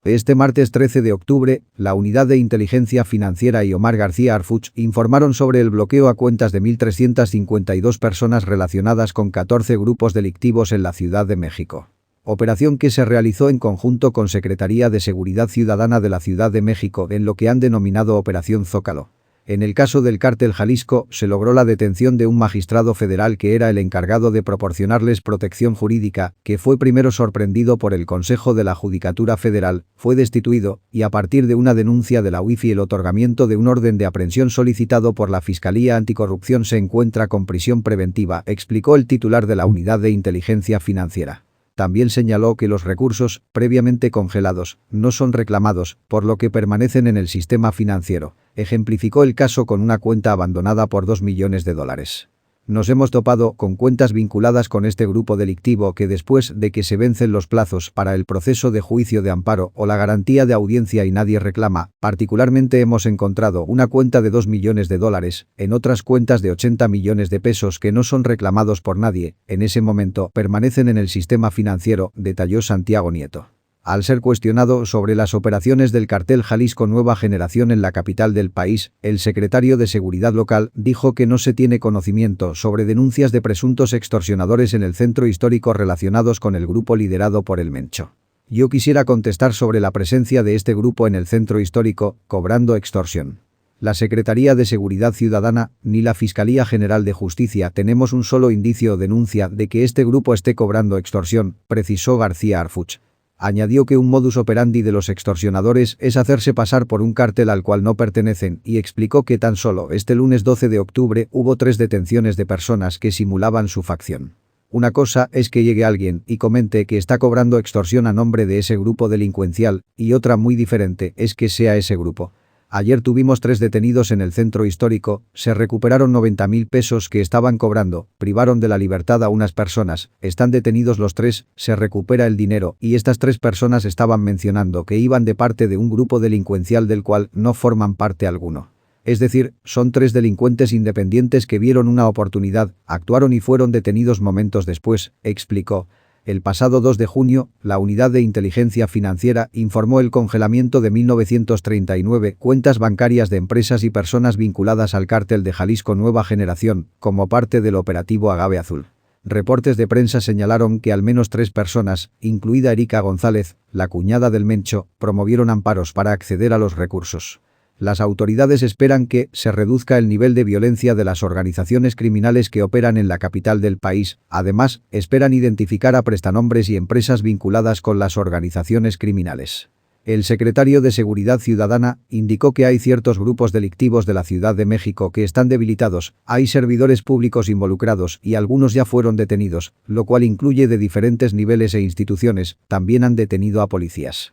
Este martes 13 de octubre, la Unidad de Inteligencia Financiera y Omar García Arfuch informaron sobre el bloqueo a cuentas de 1.352 personas relacionadas con 14 grupos delictivos en la Ciudad de México. Operación que se realizó en conjunto con Secretaría de Seguridad Ciudadana de la Ciudad de México en lo que han denominado Operación Zócalo. En el caso del Cártel Jalisco, se logró la detención de un magistrado federal que era el encargado de proporcionarles protección jurídica, que fue primero sorprendido por el Consejo de la Judicatura Federal, fue destituido, y a partir de una denuncia de la UIF y el otorgamiento de un orden de aprehensión solicitado por la Fiscalía Anticorrupción se encuentra con prisión preventiva, explicó el titular de la Unidad de Inteligencia Financiera. También señaló que los recursos, previamente congelados, no son reclamados, por lo que permanecen en el sistema financiero. Ejemplificó el caso con una cuenta abandonada por $2 millones. Nos hemos topado con cuentas vinculadas con este grupo delictivo que después de que se vencen los plazos para el proceso de juicio de amparo o la garantía de audiencia y nadie reclama, particularmente hemos encontrado una cuenta de $2 millones, en otras cuentas de 80 millones de pesos que no son reclamados por nadie, en ese momento permanecen en el sistema financiero, detalló Santiago Nieto. Al ser cuestionado sobre las operaciones del Cártel Jalisco Nueva Generación en la capital del país, el secretario de Seguridad Local dijo que no se tiene conocimiento sobre denuncias de presuntos extorsionadores en el centro histórico relacionados con el grupo liderado por el Mencho. Yo quisiera contestar sobre la presencia de este grupo en el centro histórico, cobrando extorsión. La Secretaría de Seguridad Ciudadana, ni la Fiscalía General de Justicia tenemos un solo indicio o denuncia de que este grupo esté cobrando extorsión, precisó García Arfuch. Añadió que un modus operandi de los extorsionadores es hacerse pasar por un cártel al cual no pertenecen y explicó que tan solo este lunes 12 de octubre hubo 3 detenciones de personas que simulaban su facción. Una cosa es que llegue alguien y comente que está cobrando extorsión a nombre de ese grupo delincuencial, y otra muy diferente es que sea ese grupo. Ayer tuvimos 3 detenidos en el centro histórico, se recuperaron 90.000 pesos que estaban cobrando, privaron de la libertad a unas personas, están detenidos los 3, se recupera el dinero y estas 3 personas estaban mencionando que iban de parte de un grupo delincuencial del cual no forman parte alguno. Es decir, son 3 delincuentes independientes que vieron una oportunidad, actuaron y fueron detenidos momentos después, explicó. El pasado 2 de junio, la Unidad de Inteligencia Financiera informó el congelamiento de 1939 cuentas bancarias de empresas y personas vinculadas al Cártel de Jalisco Nueva Generación, como parte del operativo Agave Azul. Reportes de prensa señalaron que al menos 3 personas, incluida Erika González, la cuñada del Mencho, promovieron amparos para acceder a los recursos. Las autoridades esperan que se reduzca el nivel de violencia de las organizaciones criminales que operan en la capital del país. Además, esperan identificar a prestanombres y empresas vinculadas con las organizaciones criminales. El secretario de Seguridad Ciudadana indicó que hay ciertos grupos delictivos de la Ciudad de México que están debilitados, hay servidores públicos involucrados y algunos ya fueron detenidos, lo cual incluye de diferentes niveles e instituciones, también han detenido a policías.